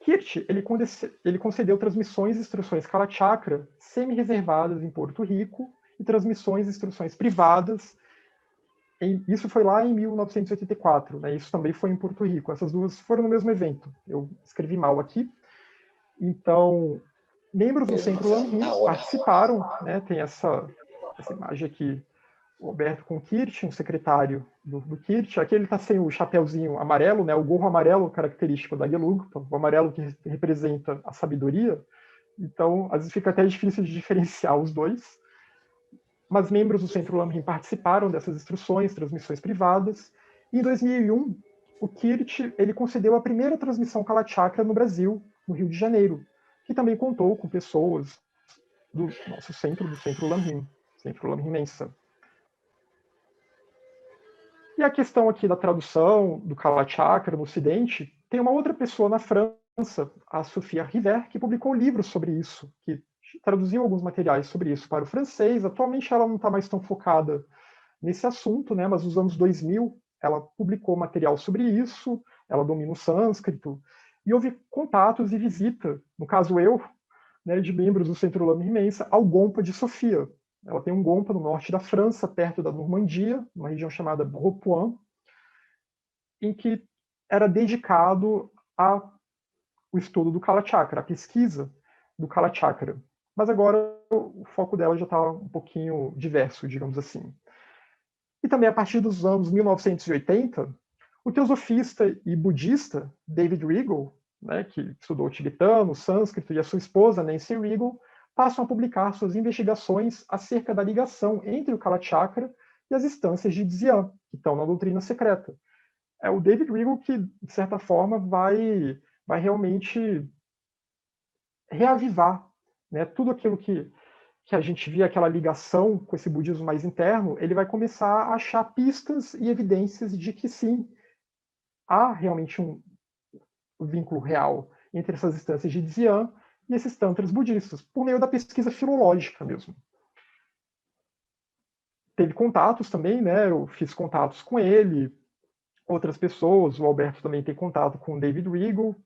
Kirti, ele concedeu transmissões e instruções Kalachakra semi-reservadas em Porto Rico e transmissões e instruções privadas. Isso foi lá em 1984, né? Isso também foi em Porto Rico. Essas duas foram no mesmo evento. Eu escrevi mal aqui. Então, membros do Centro Lamrim participaram, né? Tem essa imagem aqui, o Alberto com o Kirti, um secretário do Kirti. Aqui ele está sem o chapéuzinho amarelo, né? O gorro amarelo característico da Gelugpa, o amarelo que representa a sabedoria. Então, às vezes fica até difícil de diferenciar os dois. Mas membros do Centro Lamrim participaram dessas instruções, transmissões privadas. E em 2001, o Kirti ele concedeu a primeira transmissão Kalachakra no Brasil, no Rio de Janeiro, que também contou com pessoas do nosso centro, do Centro Lamrim Mensa. E a questão aqui da tradução do Kalachakra no Ocidente, tem uma outra pessoa na França, a Sophia River, que publicou livros sobre isso, que traduziu alguns materiais sobre isso para o francês. Atualmente ela não está mais tão focada nesse assunto, né? Mas nos anos 2000 ela publicou material sobre isso, ela domina o sânscrito, e houve contatos e visita, no caso eu, né, de membros do Centro Lama Imensa, ao Gompa de Sofia. Ela tem um Gompa no norte da França, perto da Normandia, uma região chamada Bropoint, em que era dedicado ao estudo do Kalachakra, a pesquisa do Kalachakra. Mas agora o foco dela já está um pouquinho diverso, digamos assim. E também a partir dos anos 1980, o teosofista e budista David Regal, né, que estudou tibetano, sânscrito, e a sua esposa Nancy Regal, passam a publicar suas investigações acerca da ligação entre o Kalachakra e as instâncias de Dzyan, que estão na doutrina secreta. É o David Regal que, de certa forma, vai realmente reavivar, né, tudo aquilo que a gente via, aquela ligação com esse budismo mais interno. Ele vai começar a achar pistas e evidências de que sim, há realmente um vínculo real entre essas instâncias de Dzyan e esses tantras budistas, por meio da pesquisa filológica mesmo. Teve contatos também, né? Eu fiz contatos com ele, outras pessoas, o Alberto também tem contato com o David Regal,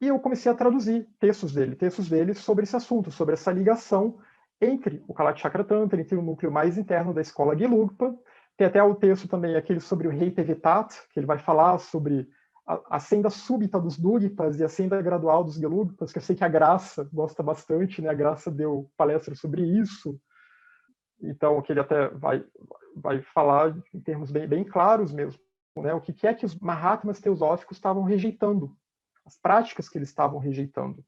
e eu comecei a traduzir textos dele sobre esse assunto, sobre essa ligação entre o Kalachakra Tantra, entre o núcleo mais interno da escola Gelugpa. Tem até o texto também, aquele sobre o Rei Tevetat, que ele vai falar sobre a senda súbita dos Dugpas e a senda gradual dos Gelugpas, que eu sei que a Graça gosta bastante, né? A Graça deu palestra sobre isso, então que ele até vai falar em termos bem claros mesmo, né? O que é que os Mahatmas teosóficos estavam rejeitando, as práticas que eles estavam rejeitando.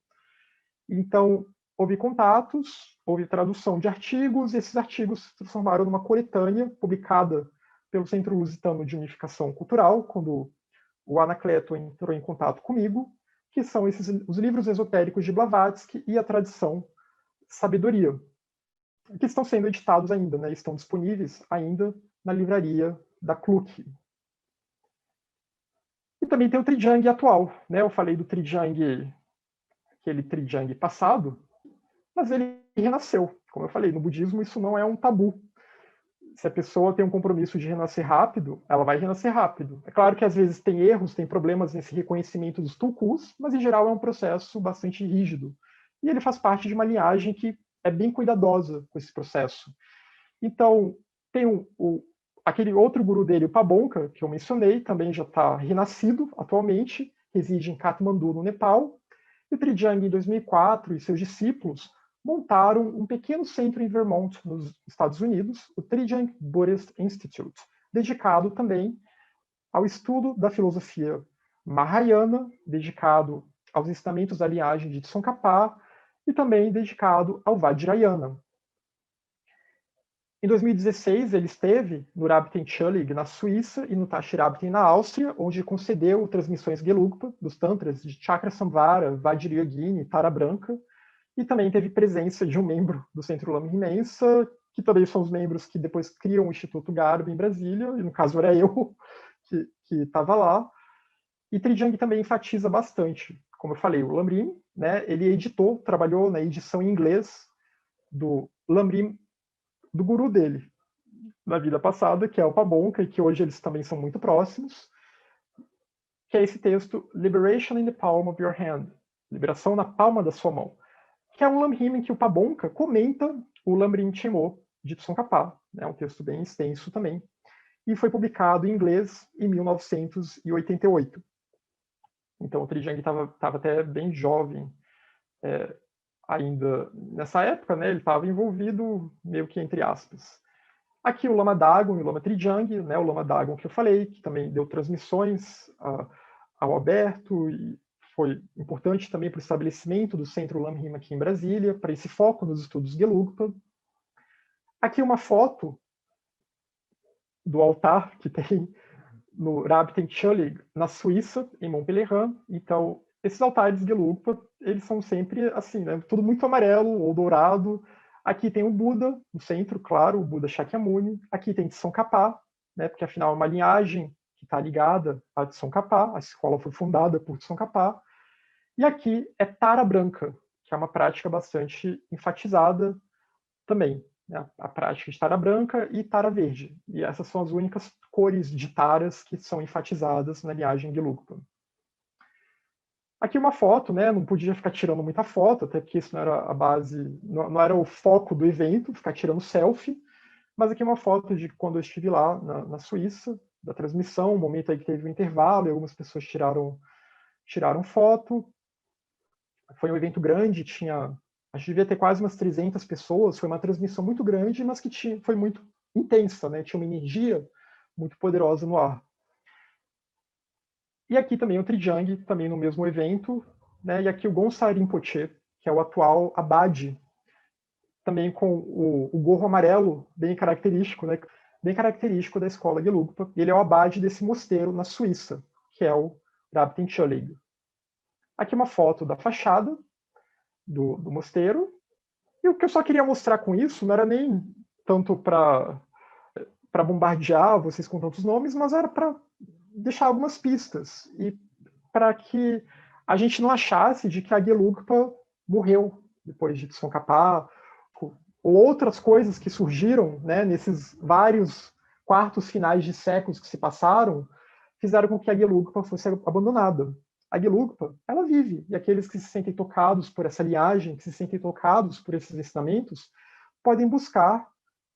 Então, houve contatos, houve tradução de artigos, e esses artigos se transformaram numa coletânea publicada pelo Centro Lusitano de Unificação Cultural, quando o Anacleto entrou em contato comigo, que são os livros esotéricos de Blavatsky e a tradição Sabedoria, que estão sendo editados ainda, né, estão disponíveis ainda na livraria da Kluck. E também tem o Trijang atual, né? Eu falei do Trijang, aquele Trijang passado, mas ele renasceu. Como eu falei, no budismo isso não é um tabu. Se a pessoa tem um compromisso de renascer rápido, ela vai renascer rápido. É claro que às vezes tem erros, tem problemas nesse reconhecimento dos tulkus, mas em geral é um processo bastante rígido. E ele faz parte de uma linhagem que é bem cuidadosa com esse processo. Então, tem aquele outro guru dele, o Pabonka, que eu mencionei, também já está renascido atualmente, reside em Katmandu, no Nepal. E o Trijang, em 2004, e seus discípulos montaram um pequeno centro em Vermont, nos Estados Unidos, o Trijang Buddhist Institute, dedicado também ao estudo da filosofia Mahayana, dedicado aos ensinamentos da linhagem de Tsongkhapa e também dedicado ao Vajrayana. Em 2016, ele esteve no Rabten Chulig, na Suíça, e no Tashi Rabten, na Áustria, onde concedeu transmissões Gelugpa dos Tantras de Chakrasamvara, Vajrayogini, Tara Branca, e também teve presença de um membro do Centro Lama Imensa, que também são os membros que depois criam o Instituto Garbo em Brasília, e no caso era eu que estava lá. E Trijang também enfatiza bastante, como eu falei, o Lamrim, né, ele editou, trabalhou na edição em inglês do Lamrim, do guru dele, na vida passada, que é o Pabonka, e que hoje eles também são muito próximos, que é esse texto, Liberation in the Palm of Your Hand, liberação na palma da sua mão, que é um Lamrim em que o Pabonka comenta o Lamrim Chenmo de Tsongkhapa, é um texto bem extenso também, e foi publicado em inglês em 1988. Então o Trijang estava até bem jovem ainda nessa época, né? Ele estava envolvido meio que entre aspas. Aqui o Lama Dagon e o Lama Trijang, né? O Lama Dagon que eu falei, que também deu transmissões ao Alberto e foi importante também para o estabelecimento do Centro Lamrim aqui em Brasília, para esse foco nos estudos Gelugpa. Aqui uma foto do altar que tem no Rabten Chulig, na Suíça, em Montpellier. Então, esses altares Gelugpa, eles são sempre assim, né? Tudo muito amarelo ou dourado. Aqui tem o Buda no centro, claro, o Buda Shakyamuni. Aqui tem Tsongkhapa, né? Porque afinal é uma linhagem que está ligada a Tsongkhapa. A escola foi fundada por Tsongkhapa. E aqui é Tara Branca, que é uma prática bastante enfatizada também. né, a prática de tara branca e tara verde. E essas são as únicas cores de taras que são enfatizadas na linhagem Gelugpa. Aqui uma foto, né? Não podia ficar tirando muita foto, até porque isso não era a base, não era o foco do evento, ficar tirando selfie. Mas aqui uma foto de quando eu estive lá na Suíça, da transmissão, um momento aí que teve um intervalo, e algumas pessoas tiraram foto. Foi um evento grande, acho que devia ter quase umas 300 pessoas, foi uma transmissão muito grande, mas que foi muito intensa, né? Tinha uma energia muito poderosa no ar. E aqui também o Trijang, também no mesmo evento, né? E aqui o Gonçalo Rinpoche, que é o atual abade, também com o gorro amarelo, bem característico, né? Bem característico da escola Gelugpa. Ele é o abade desse mosteiro na Suíça, que é o Rabten-Schöllig. Aqui uma foto da fachada do mosteiro. E o que eu só queria mostrar com isso não era nem tanto para bombardear vocês com tantos nomes, mas era para deixar algumas pistas e para que a gente não achasse de que a Gelugpa morreu depois de Tsongkhapa, ou outras coisas que surgiram, né, nesses vários quartos finais de séculos que se passaram, fizeram com que a Gelugpa fosse abandonada. A Gelugpa, ela vive, e aqueles que se sentem tocados por essa linhagem, que se sentem tocados por esses ensinamentos, podem buscar.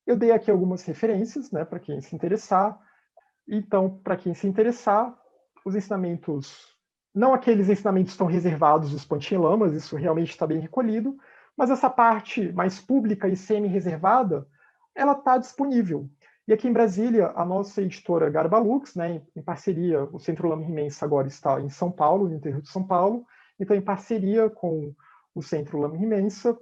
Eu dei aqui algumas referências, né, para quem se interessar. Então, para quem se interessar, os ensinamentos, não aqueles ensinamentos que estão reservados dos Panchen Lamas, isso realmente está bem recolhido, mas essa parte mais pública e semi-reservada, ela está disponível. E aqui em Brasília, a nossa editora Garbalux, né, em parceria, o Centro Lama Rimensa agora está em São Paulo, no interior de São Paulo, então em parceria com o Centro Lama Rimensa,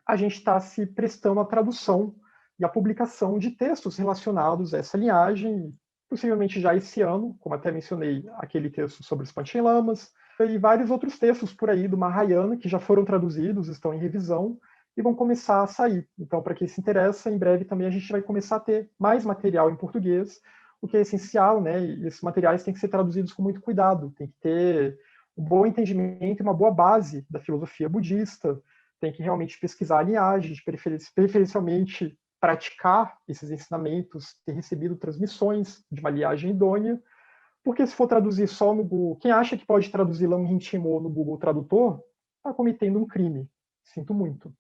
a gente está se prestando à tradução e à publicação de textos relacionados a essa linhagem, possivelmente já esse ano, como até mencionei, aquele texto sobre os Panchen Lamas, e vários outros textos por aí do Mahayana que já foram traduzidos, estão em revisão e vão começar a sair. Então, para quem se interessa, em breve também a gente vai começar a ter mais material em português, o que é essencial, né? E esses materiais têm que ser traduzidos com muito cuidado, tem que ter um bom entendimento e uma boa base da filosofia budista, tem que realmente pesquisar a linhagem, preferencialmente praticar esses ensinamentos, ter recebido transmissões de uma linhagem idônea, porque se for traduzir só no Google, quem acha que pode traduzir Lam Rinpoche no Google Tradutor, está cometendo um crime. Sinto muito.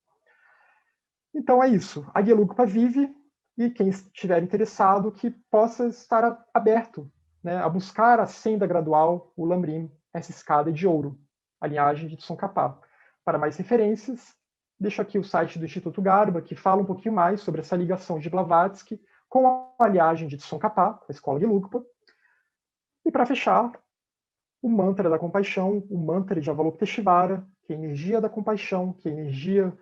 Então é isso. A Gelugpa vive e quem estiver interessado que possa estar aberto, né, a buscar a senda gradual, o Lamrim, essa escada de ouro, a linhagem de Tsongkhapa. Para mais referências, deixo aqui o site do Instituto Garba, que fala um pouquinho mais sobre essa ligação de Blavatsky com a linhagem de Tsongkhapa, a escola Gelugpa. E para fechar, o mantra da compaixão, o mantra de Avalokiteshvara, que é a energia da compaixão, que é a energia,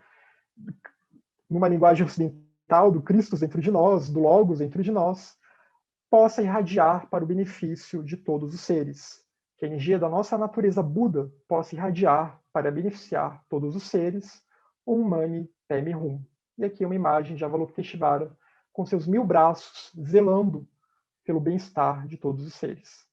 numa linguagem ocidental, do Cristo dentro de nós, do Logos dentro de nós, possa irradiar para o benefício de todos os seres. Que a energia da nossa natureza Buda possa irradiar para beneficiar todos os seres. Om Mani Padme Hum. E aqui uma imagem de Avalokiteshvara com seus 1000 braços zelando pelo bem-estar de todos os seres.